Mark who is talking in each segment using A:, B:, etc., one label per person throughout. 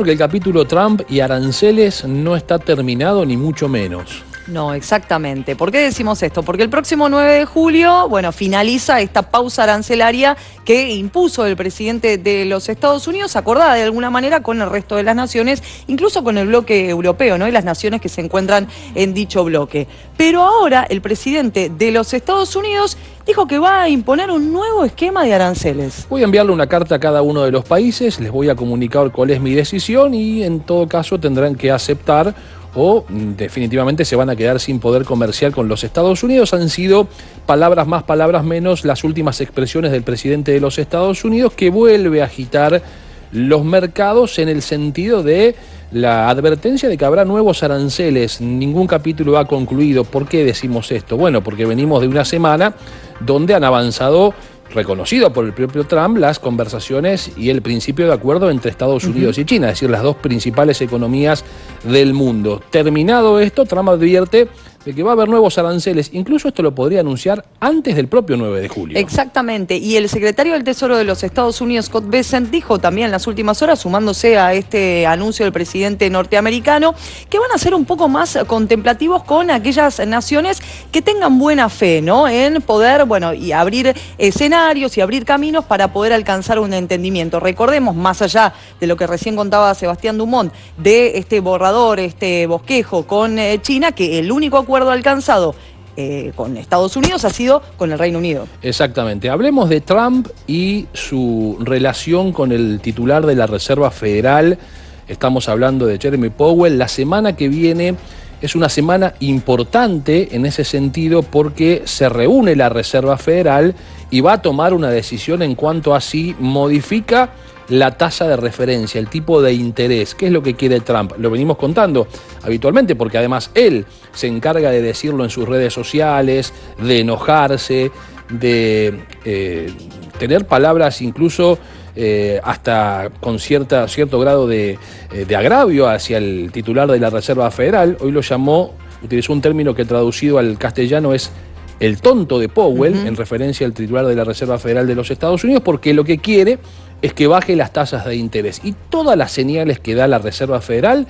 A: Porque el capítulo Trump y aranceles no está terminado ni mucho menos.
B: No, exactamente. ¿Por qué decimos esto? Porque el próximo 9 de julio, finaliza esta pausa arancelaria que impuso el presidente de los Estados Unidos, acordada de alguna manera con el resto de las naciones, incluso con el bloque europeo, ¿no? Y las naciones que se encuentran en dicho bloque. Pero ahora el presidente de los Estados Unidos dijo que va a imponer un nuevo esquema de aranceles.
A: Voy a enviarle una carta a cada uno de los países, les voy a comunicar cuál es mi decisión y en todo caso tendrán que aceptar o definitivamente se van a quedar sin poder comercial con los Estados Unidos. Han sido palabras más, palabras menos las últimas expresiones del presidente de los Estados Unidos, que vuelve a agitar los mercados en el sentido de la advertencia de que habrá nuevos aranceles. Ningún capítulo ha concluido. ¿Por qué decimos esto? Bueno, porque venimos de una semana donde han avanzado, reconocido por el propio Trump, las conversaciones y el principio de acuerdo entre Estados Unidos y China, es decir, las dos principales economías del mundo. Terminado esto, Trump advierte de que va a haber nuevos aranceles. Incluso esto lo podría anunciar antes del propio 9 de julio.
B: Exactamente. Y el secretario del Tesoro de los Estados Unidos, Scott Bessent, dijo también en las últimas horas, sumándose a este anuncio del presidente norteamericano, que van a ser un poco más contemplativos con aquellas naciones que tengan buena fe, ¿no? En poder, y abrir escenarios y abrir caminos para poder alcanzar un entendimiento. Recordemos, más allá de lo que recién contaba Sebastián Dumont, de este borrador, este bosquejo con China, que el único acuerdo alcanzado con Estados Unidos ha sido con el Reino Unido.
A: Exactamente. Hablemos de Trump y su relación con el titular de la Reserva Federal. Estamos hablando de Jeremy Powell. La semana que viene es una semana importante en ese sentido porque se reúne la Reserva Federal y va a tomar una decisión en cuanto a si modifica la tasa de referencia, el tipo de interés. ¿Qué es lo que quiere Trump? Lo venimos contando habitualmente porque además él se encarga de decirlo en sus redes sociales, de enojarse, de tener palabras incluso hasta con cierto grado de agravio hacia el titular de la Reserva Federal. Hoy lo llamó, utilizó un término que traducido al castellano es el tonto de Powell, en referencia al titular de la Reserva Federal de los Estados Unidos, porque lo que quiere es que baje las tasas de interés. Y todas las señales que da la Reserva Federal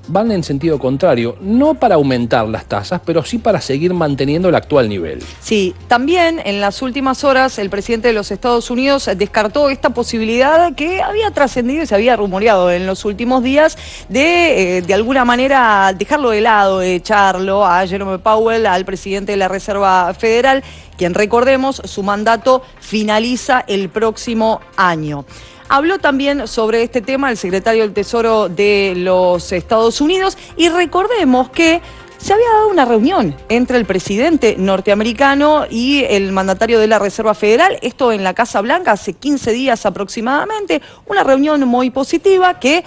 A: van en sentido contrario, no para aumentar las tasas, pero sí para seguir manteniendo el actual nivel.
B: Sí, también en las últimas horas el presidente de los Estados Unidos descartó esta posibilidad que había trascendido y se había rumoreado en los últimos días de alguna manera dejarlo de lado, echarlo a Jerome Powell, al presidente de la Reserva Federal, quien, recordemos, su mandato finaliza el próximo año. Habló también sobre este tema el secretario del Tesoro de los Estados Unidos y recordemos que se había dado una reunión entre el presidente norteamericano y el mandatario de la Reserva Federal, esto en la Casa Blanca hace 15 días aproximadamente, una reunión muy positiva que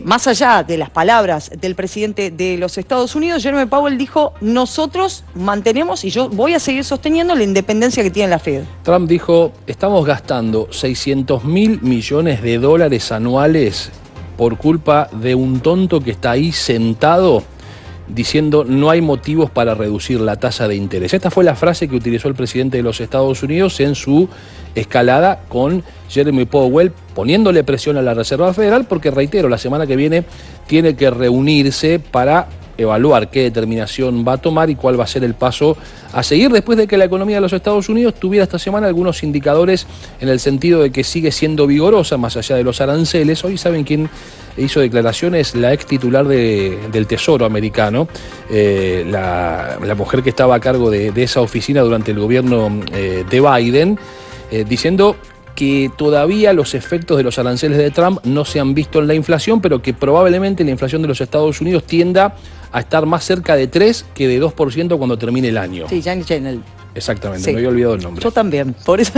B: más allá de las palabras del presidente de los Estados Unidos, Jerome Powell dijo: nosotros mantenemos y yo voy a seguir sosteniendo la independencia que tiene la Fed.
A: Trump dijo: estamos gastando $600.000 millones anuales por culpa de un tonto que está ahí sentado diciendo no hay motivos para reducir la tasa de interés. Esta fue la frase que utilizó el presidente de los Estados Unidos en su escalada con Jeremy Powell, poniéndole presión a la Reserva Federal porque, reitero, la semana que viene tiene que reunirse para evaluar qué determinación va a tomar y cuál va a ser el paso a seguir después de que la economía de los Estados Unidos tuviera esta semana algunos indicadores en el sentido de que sigue siendo vigorosa más allá de los aranceles. Hoy, ¿saben quién hizo declaraciones? La ex titular del Tesoro americano, la mujer que estaba a cargo de esa oficina durante el gobierno de Biden, diciendo que todavía los efectos de los aranceles de Trump no se han visto en la inflación, pero que probablemente la inflación de los Estados Unidos tienda a estar más cerca de 3 que de 2% cuando termine el año.
B: Sí, Janet Yellen.
A: Exactamente,
B: sí.
A: Me había olvidado el nombre.
B: Yo también, por eso,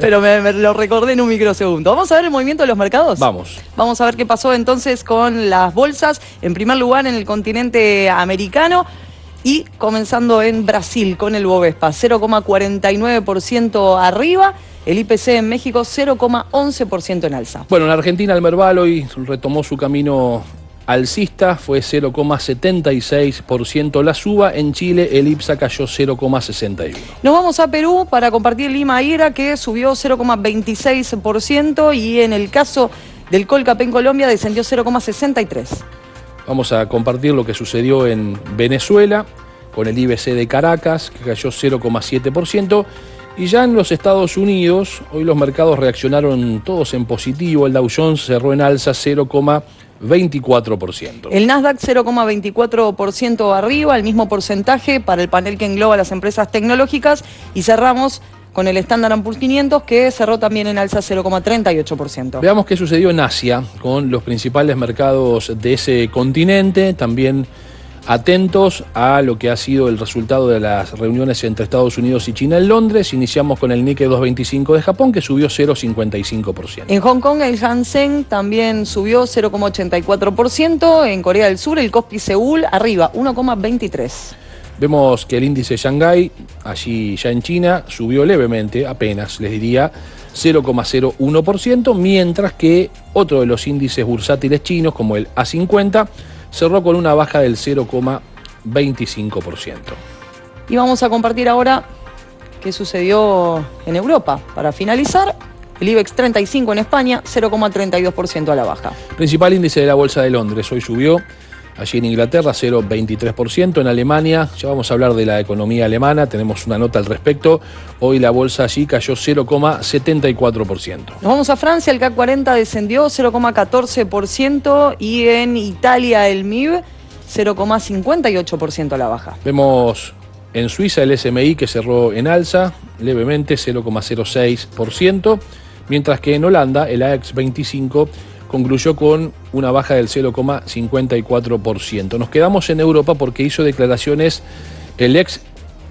B: pero me lo recordé en un microsegundo. ¿Vamos a ver el movimiento de los mercados?
A: Vamos.
B: Vamos a ver qué pasó entonces con las bolsas. En primer lugar, en el continente americano. Y comenzando en Brasil con el Bovespa, 0,49% arriba. El IPC en México, 0,11% en alza.
A: Bueno, en Argentina el Merval hoy retomó su camino alcista, fue 0,76% la suba. En Chile el IPSA cayó 0,61%.
B: Nos vamos a Perú para compartir Lima Aira, que subió 0,26%, y en el caso del Colcap en Colombia descendió 0,63.
A: Vamos a compartir lo que sucedió en Venezuela con el IBC de Caracas, que cayó 0,7%. Y ya en los Estados Unidos, hoy los mercados reaccionaron todos en positivo. El Dow Jones cerró en alza 0,24%.
B: El Nasdaq 0,24% arriba, el mismo porcentaje para el panel que engloba las empresas tecnológicas. Y cerramos con el Standard & Poor's 500, que cerró también en alza 0,38%.
A: Veamos qué sucedió en Asia con los principales mercados de ese continente, también atentos a lo que ha sido el resultado de las reuniones entre Estados Unidos y China en Londres. Iniciamos con el Nikkei 225 de Japón, que subió 0,55%.
B: En Hong Kong el Hang también subió 0,84%. En Corea del Sur el Kospi Seúl arriba 1,23%.
A: Vemos que el índice Shanghái, allí ya en China, subió levemente, apenas les diría, 0,01%, mientras que otro de los índices bursátiles chinos, como el A50, cerró con una baja del 0,25%.
B: Y vamos a compartir ahora qué sucedió en Europa. Para finalizar, el IBEX 35 en España, 0,32% a la baja.
A: Principal índice de la Bolsa de Londres, hoy subió. Allí en Inglaterra, 0,23%. En Alemania, ya vamos a hablar de la economía alemana, tenemos una nota al respecto. Hoy la bolsa allí cayó 0,74%.
B: Nos vamos a Francia, el CAC 40 descendió 0,14% y en Italia el MIB 0,58% a la baja.
A: Vemos en Suiza el SMI que cerró en alza, levemente 0,06%, mientras que en Holanda el AEX 25 concluyó con una baja del 0,54%. Nos quedamos en Europa porque hizo declaraciones el ex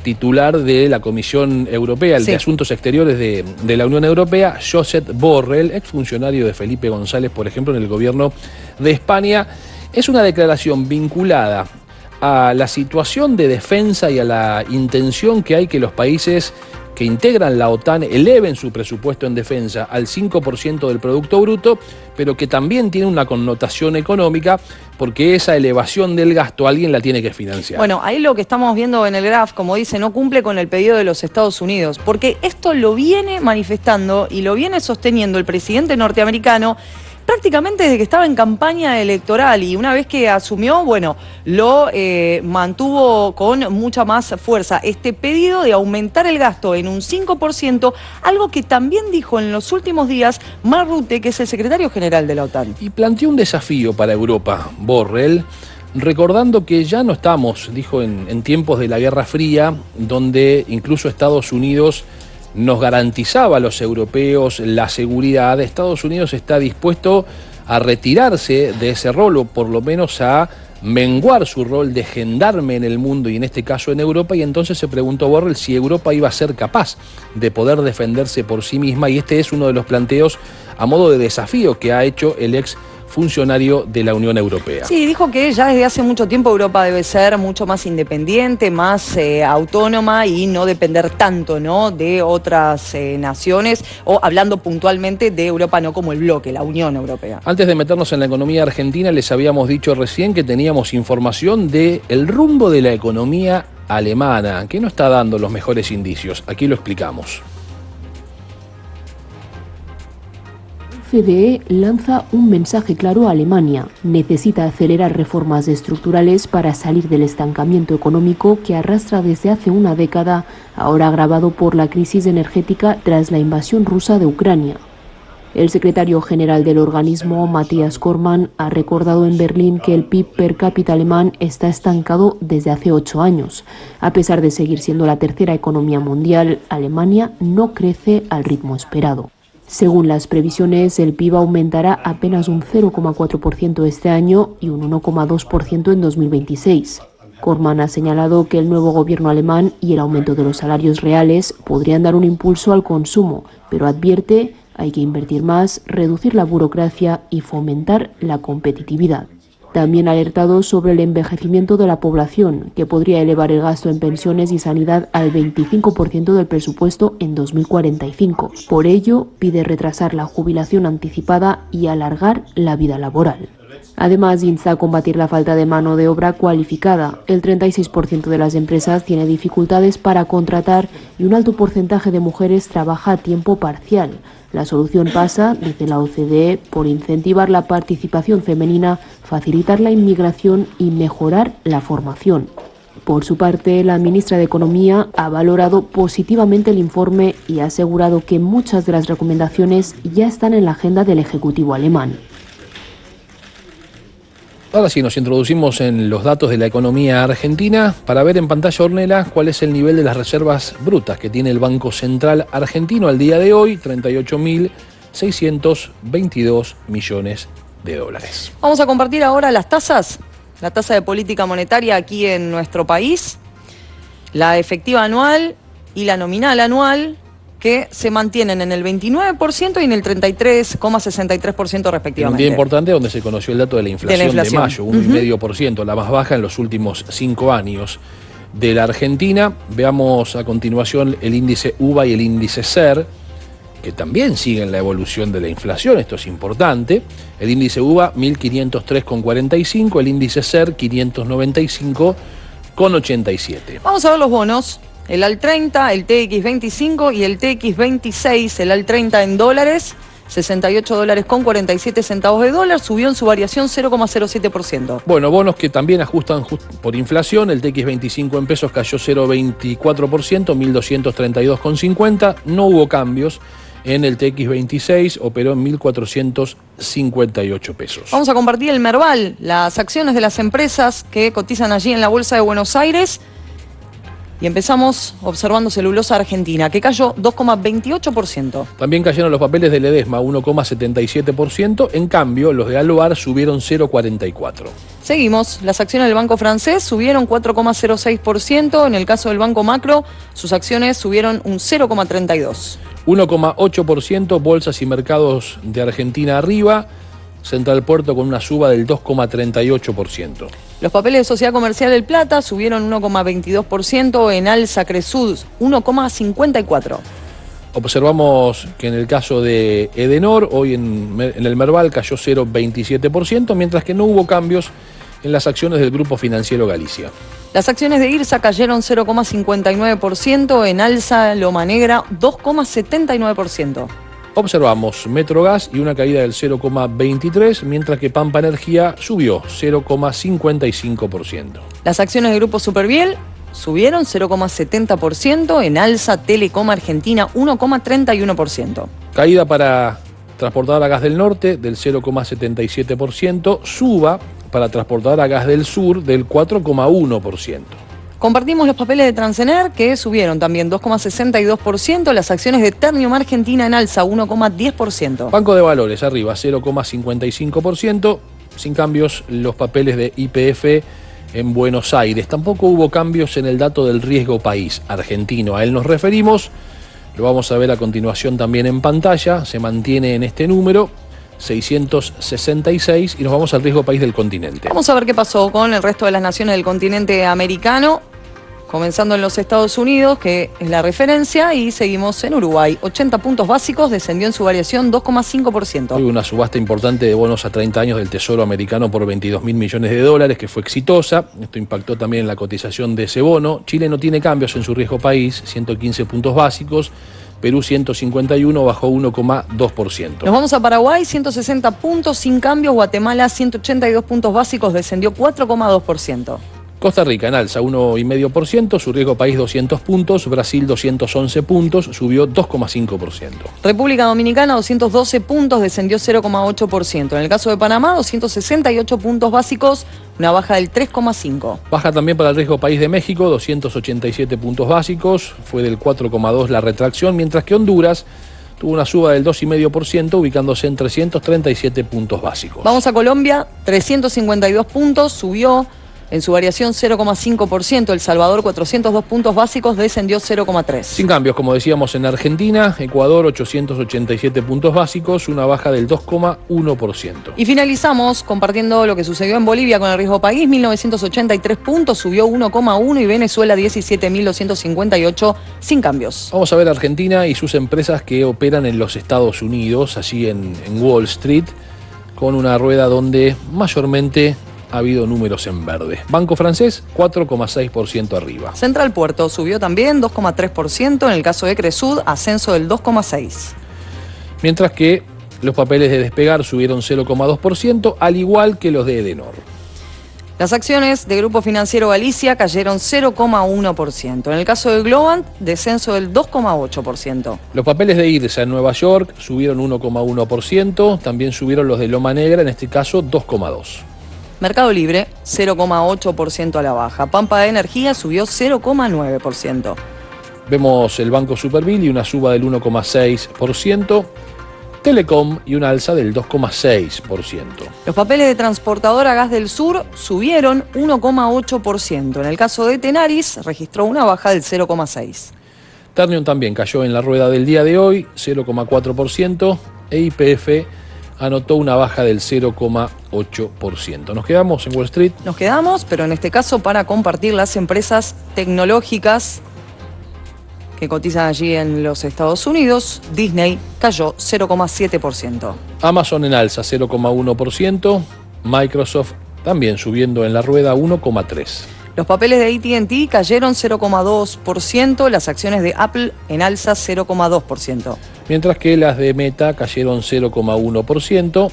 A: titular de la Comisión Europea, el de Asuntos Exteriores de la Unión Europea, Josep Borrell, exfuncionario de Felipe González, por ejemplo, en el gobierno de España. Es una declaración vinculada a la situación de defensa y a la intención que hay que los países que integran la OTAN eleven su presupuesto en defensa al 5% del Producto Bruto, pero que también tiene una connotación económica porque esa elevación del gasto alguien la tiene que financiar.
B: Bueno, ahí lo que estamos viendo en el graph, como dice, no cumple con el pedido de los Estados Unidos, porque esto lo viene manifestando y lo viene sosteniendo el presidente norteamericano prácticamente desde que estaba en campaña electoral, y una vez que asumió, bueno, lo mantuvo con mucha más fuerza. Este pedido de aumentar el gasto en un 5%, algo que también dijo en los últimos días Mark Rutte, que es el secretario general de la OTAN.
A: Y planteó un desafío para Europa, Borrell, recordando que ya no estamos, dijo, en tiempos de la Guerra Fría, donde incluso Estados Unidos nos garantizaba a los europeos la seguridad. Estados Unidos está dispuesto a retirarse de ese rol, o por lo menos a menguar su rol de gendarme en el mundo y en este caso en Europa, y entonces se preguntó Borrell si Europa iba a ser capaz de poder defenderse por sí misma, y este es uno de los planteos a modo de desafío que ha hecho el ex funcionario de la Unión Europea.
B: Sí, dijo que ya desde hace mucho tiempo Europa debe ser mucho más independiente, más autónoma y no depender tanto, ¿no?, de otras naciones, o hablando puntualmente de Europa no como el bloque, la Unión Europea.
A: Antes de meternos en la economía argentina, les habíamos dicho recién que teníamos información del rumbo de la economía alemana, que no está dando los mejores indicios. Aquí lo explicamos.
C: CDE lanza un mensaje claro a Alemania. Necesita acelerar reformas estructurales para salir del estancamiento económico que arrastra desde hace una década, ahora agravado por la crisis energética tras la invasión rusa de Ucrania. El secretario general del organismo, Matthias Cormann, ha recordado en Berlín que el PIB per cápita alemán está estancado desde hace 8 años. A pesar de seguir siendo la tercera economía mundial, Alemania no crece al ritmo esperado. Según las previsiones, el PIB aumentará apenas un 0,4% este año y un 1,2% en 2026. Cormann ha señalado que el nuevo gobierno alemán y el aumento de los salarios reales podrían dar un impulso al consumo, pero advierte hay que invertir más, reducir la burocracia y fomentar la competitividad. También ha alertado sobre el envejecimiento de la población, que podría elevar el gasto en pensiones y sanidad al 25% del presupuesto en 2045. Por ello, pide retrasar la jubilación anticipada y alargar la vida laboral. Además, insta a combatir la falta de mano de obra cualificada. El 36% de las empresas tiene dificultades para contratar y un alto porcentaje de mujeres trabaja a tiempo parcial. La solución pasa, dice la OCDE, por incentivar la participación femenina, facilitar la inmigración y mejorar la formación. Por su parte, la ministra de Economía ha valorado positivamente el informe y ha asegurado que muchas de las recomendaciones ya están en la agenda del Ejecutivo alemán.
A: Ahora sí, nos introducimos en los datos de la economía argentina para ver en pantalla, Ornella, cuál es el nivel de las reservas brutas que tiene el Banco Central argentino al día de hoy, 38.622 millones de dólares.
B: Vamos a compartir ahora las tasas, la tasa de política monetaria aquí en nuestro país, la efectiva anual y la nominal anual, que se mantienen en el 29% y en el 33,63% respectivamente.
A: En un día importante donde se conoció el dato de la inflación de mayo, 1,5%, la más baja en los últimos 5 años de la Argentina. Veamos a continuación el índice UVA y el índice SER, que también siguen la evolución de la inflación, esto es importante. El índice UVA 1.503,45, el índice SER 595,87.
B: Vamos a ver los bonos. El AL 30, el TX25 y el TX26, el AL 30 en dólares, $68.47 de dólar, subió en su variación 0,07%.
A: Bueno, bonos que también ajustan por inflación, el TX25 en pesos cayó 0,24%, 1.232,50, no hubo cambios. En el TX26 operó en 1.458 pesos.
B: Vamos a compartir el Merval, las acciones de las empresas que cotizan allí en la Bolsa de Buenos Aires. Y empezamos observando Celulosa Argentina, que cayó 2,28%.
A: También cayeron los papeles de Ledesma, 1,77%. En cambio, los de Aluar subieron 0,44%.
B: Seguimos. Las acciones del Banco Francés subieron 4,06%. En el caso del Banco Macro, sus acciones subieron un 0,32%.
A: 1,8%, bolsas y mercados de Argentina arriba. Central Puerto con una suba del 2,38%.
B: Los papeles de Sociedad Comercial El Plata subieron 1,22%, en alza Cresud 1,54%.
A: Observamos que en el caso de Edenor, hoy en el Merval cayó 0,27%, mientras que no hubo cambios en las acciones del Grupo Financiero Galicia.
B: Las acciones de IRSA cayeron 0,59%, en alza Loma Negra 2,79%.
A: Observamos Metrogas y una caída del 0,23%, mientras que Pampa Energía subió 0,55%.
B: Las acciones del Grupo Superviel subieron 0,70%, en alza Telecom Argentina 1,31%.
A: Caída para Transportadora Gas del Norte del 0,77%, suba para Transportadora Gas del Sur del 4,1%.
B: Compartimos los papeles de Transener, que subieron también 2,62%, las acciones de Ternium Argentina en alza 1,10%.
A: Banco de Valores arriba 0,55%, sin cambios los papeles de YPF en Buenos Aires. Tampoco hubo cambios en el dato del riesgo país argentino, a él nos referimos, lo vamos a ver a continuación también en pantalla, se mantiene en este número 666 y nos vamos al riesgo país del continente.
B: Vamos a ver qué pasó con el resto de las naciones del continente americano, comenzando en los Estados Unidos, que es la referencia, y seguimos en Uruguay. 80 puntos básicos, descendió en su variación 2,5%.
A: Hubo una subasta importante de bonos a 30 años del Tesoro americano por 22.000 millones de dólares, que fue exitosa. Esto impactó también en la cotización de ese bono. Chile no tiene cambios en su riesgo país, 115 puntos básicos. Perú 151, bajó 1,2%.
B: Nos vamos a Paraguay, 160 puntos sin cambios. Guatemala, 182 puntos básicos, descendió 4,2%.
A: Costa Rica en alza 1,5%, su riesgo país 200 puntos, Brasil 211 puntos, subió 2,5%.
B: República Dominicana 212 puntos, descendió 0,8%. En el caso de Panamá 268 puntos básicos, una baja del 3,5%.
A: Baja también para el riesgo país de México, 287 puntos básicos, fue del 4,2% la retracción, mientras que Honduras tuvo una suba del 2,5%, ubicándose en 337 puntos básicos.
B: Vamos a Colombia, 352 puntos, subió en su variación 0,5%. El Salvador 402 puntos básicos, descendió 0,3%.
A: Sin cambios, como decíamos en Argentina, Ecuador 887 puntos básicos, una baja del 2,1%.
B: Y finalizamos compartiendo lo que sucedió en Bolivia con el riesgo país, 1983 puntos, subió 1,1%, y Venezuela 17.258 sin cambios.
A: Vamos a ver Argentina y sus empresas que operan en los Estados Unidos, allí en Wall Street. con una rueda donde mayormente ha habido números en verde. Banco francés, 4,6% arriba.
B: Central Puerto subió también 2,3%, en el caso de Cresud, ascenso del 2,6%.
A: Mientras que los papeles de Despegar subieron 0,2%, al igual que los de Edenor.
B: Las acciones de Grupo Financiero Galicia cayeron 0,1%. En el caso de Globant, descenso del 2,8%.
A: Los papeles de IRSA en Nueva York subieron 1,1%, también subieron los de Loma Negra, en este caso 2,2%.
B: Mercado Libre, 0,8% a la baja. Pampa de Energía subió 0,9%.
A: Vemos el Banco Superville y una suba del 1,6%. Telecom y una alza del 2,6%.
B: Los papeles de Transportadora Gas del Sur subieron 1,8%. En el caso de Tenaris, registró una baja del 0,6%.
A: Ternium también cayó en la rueda del día de hoy, 0,4%, e YPF anotó una baja del 0,8%. ¿Nos quedamos en Wall Street?
B: Nos quedamos, pero en este caso para compartir las empresas tecnológicas que cotizan allí en los Estados Unidos. Disney cayó 0,7%.
A: Amazon en alza 0,1%, Microsoft también subiendo en la rueda 1,3%.
B: Los papeles de AT&T cayeron 0,2%, las acciones de Apple en alza 0,2%.
A: Mientras que las de Meta cayeron 0,1%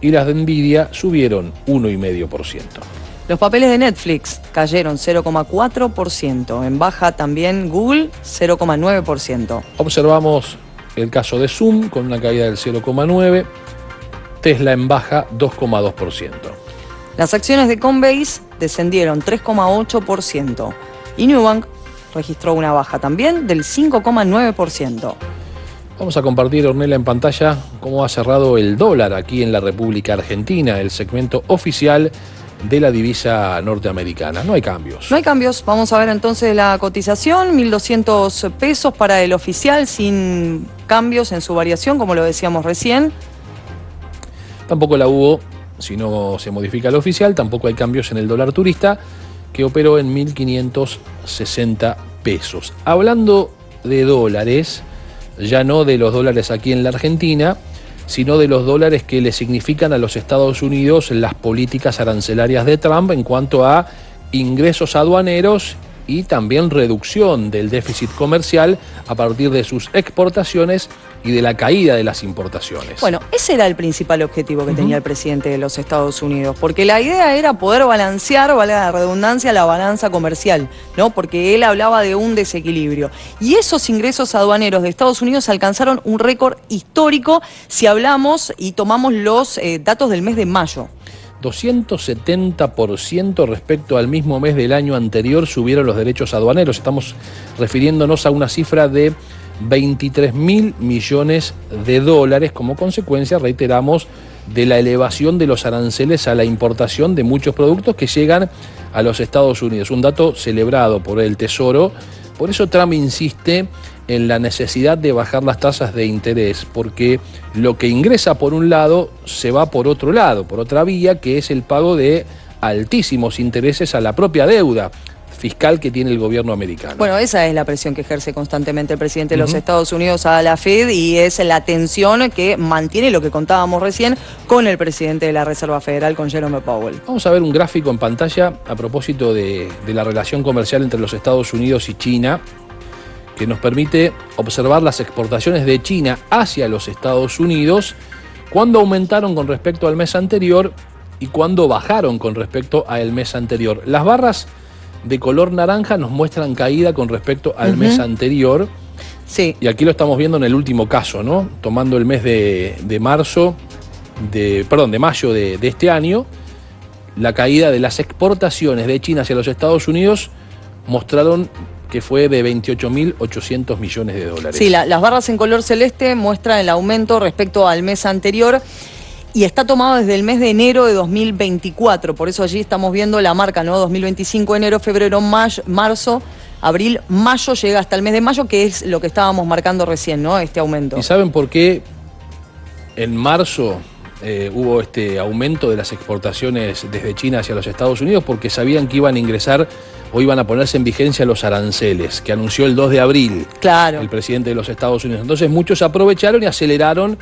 A: y las de Nvidia subieron 1,5%.
B: Los papeles de Netflix cayeron 0,4%, en baja también Google 0,9%.
A: Observamos el caso de Zoom con una caída del 0,9%, Tesla en baja 2,2%.
B: Las acciones de Coinbase descendieron 3,8% y Nubank registró una baja también del 5,9%.
A: Vamos a compartir, Ornella, en pantalla cómo ha cerrado el dólar aquí en la República Argentina, el segmento oficial de la divisa norteamericana. No hay cambios.
B: No hay cambios. Vamos a ver entonces la cotización, 1.200 pesos para el oficial, sin cambios en su variación, como lo decíamos recién.
A: Tampoco la hubo, si no se modifica el oficial, tampoco hay cambios en el dólar turista, que operó en 1.560 pesos. Hablando de dólares, ya no de los dólares aquí en la Argentina, sino de los dólares que le significan a los Estados Unidos las políticas arancelarias de Trump en cuanto a ingresos aduaneros y también reducción del déficit comercial a partir de sus exportaciones y de la caída de las importaciones.
B: Bueno, ese era el principal objetivo que tenía el presidente de los Estados Unidos, porque la idea era poder balancear, valga la redundancia, la balanza comercial, ¿no? Porque él hablaba de un desequilibrio. Y esos ingresos aduaneros de Estados Unidos alcanzaron un récord histórico si hablamos y tomamos los datos del mes de mayo.
A: 270% respecto al mismo mes del año anterior subieron los derechos aduaneros. Estamos refiriéndonos a una cifra de 23.000 millones de dólares como consecuencia, reiteramos, de la elevación de los aranceles a la importación de muchos productos que llegan a los Estados Unidos. Un dato celebrado por el Tesoro. Por eso Trump insiste en la necesidad de bajar las tasas de interés, porque lo que ingresa por un lado se va por otro lado, por otra vía, que es el pago de altísimos intereses a la propia deuda fiscal que tiene el gobierno americano.
B: Bueno, esa es la presión que ejerce constantemente el presidente de los Estados Unidos a la Fed, y es la tensión que mantiene, lo que contábamos recién, con el presidente de la Reserva Federal, con Jerome Powell.
A: Vamos a ver un gráfico en pantalla a propósito de la relación comercial entre los Estados Unidos y China, que nos permite observar las exportaciones de China hacia los Estados Unidos, cuándo aumentaron con respecto al mes anterior y cuándo bajaron con respecto al mes anterior. Las barras de color naranja nos muestran caída con respecto al mes anterior.
B: Sí.
A: Y aquí lo estamos viendo en el último caso, ¿no? Tomando el mes de mayo de este año, la caída de las exportaciones de China hacia los Estados Unidos mostraron que fue de 28.800 millones de dólares.
B: Sí, las barras en color celeste muestran el aumento respecto al mes anterior. Y está tomado desde el mes de enero de 2024, por eso allí estamos viendo la marca, ¿no? 2025, enero, febrero, marzo, abril, mayo, llega hasta el mes de mayo, que es lo que estábamos marcando recién, ¿no? Este aumento.
A: ¿Y saben por qué en marzo hubo este aumento de las exportaciones desde China hacia los Estados Unidos? Porque sabían que iban a ingresar o iban a ponerse en vigencia los aranceles, que anunció el 2 de abril
B: claro,
A: el presidente de los Estados Unidos. Entonces muchos aprovecharon y aceleraron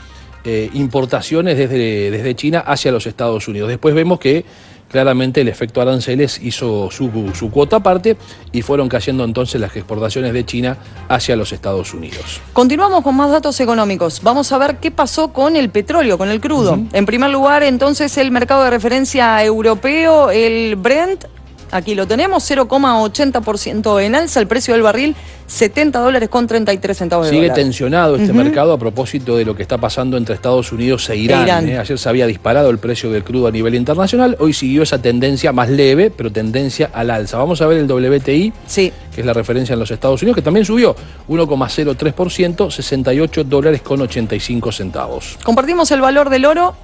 A: importaciones desde China hacia los Estados Unidos. Después vemos que claramente el efecto aranceles hizo su cuota aparte y fueron cayendo entonces las exportaciones de China hacia los Estados Unidos.
B: Continuamos con más datos económicos. Vamos a ver qué pasó con el petróleo, con el crudo. En primer lugar, entonces, el mercado de referencia europeo, el Brent, aquí lo tenemos, 0,80% en alza, el precio del barril, $70.33 de
A: Sigue
B: dólar.
A: tensionado este mercado a propósito de lo que está pasando entre Estados Unidos e Irán. Ayer se había disparado el precio del crudo a nivel internacional, hoy siguió esa tendencia más leve, pero tendencia al alza. Vamos a ver el WTI,
B: sí,
A: que es la referencia en los Estados Unidos, que también subió 1,03%, $68.85.
B: Compartimos el valor del oro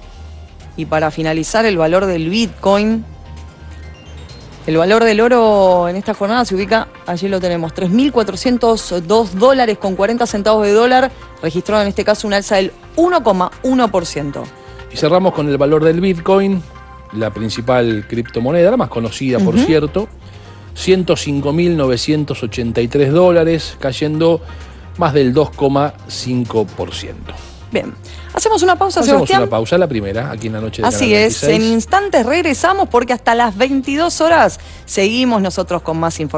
B: y para finalizar el valor del Bitcoin. El valor del oro en esta jornada se ubica, allí lo tenemos, $3.402.40 de dólar, registrado en este caso un alza del 1,1%.
A: Y cerramos con el valor del Bitcoin, la principal criptomoneda, la más conocida por cierto, $105.983, cayendo más del 2,5%.
B: Bien, hacemos una pausa,
A: Hacemos
B: Sebastián.
A: una pausa, la primera, aquí en la noche de
B: Así
A: Canal
B: es,
A: 26.
B: en instantes regresamos porque hasta las 22 horas seguimos nosotros con más información.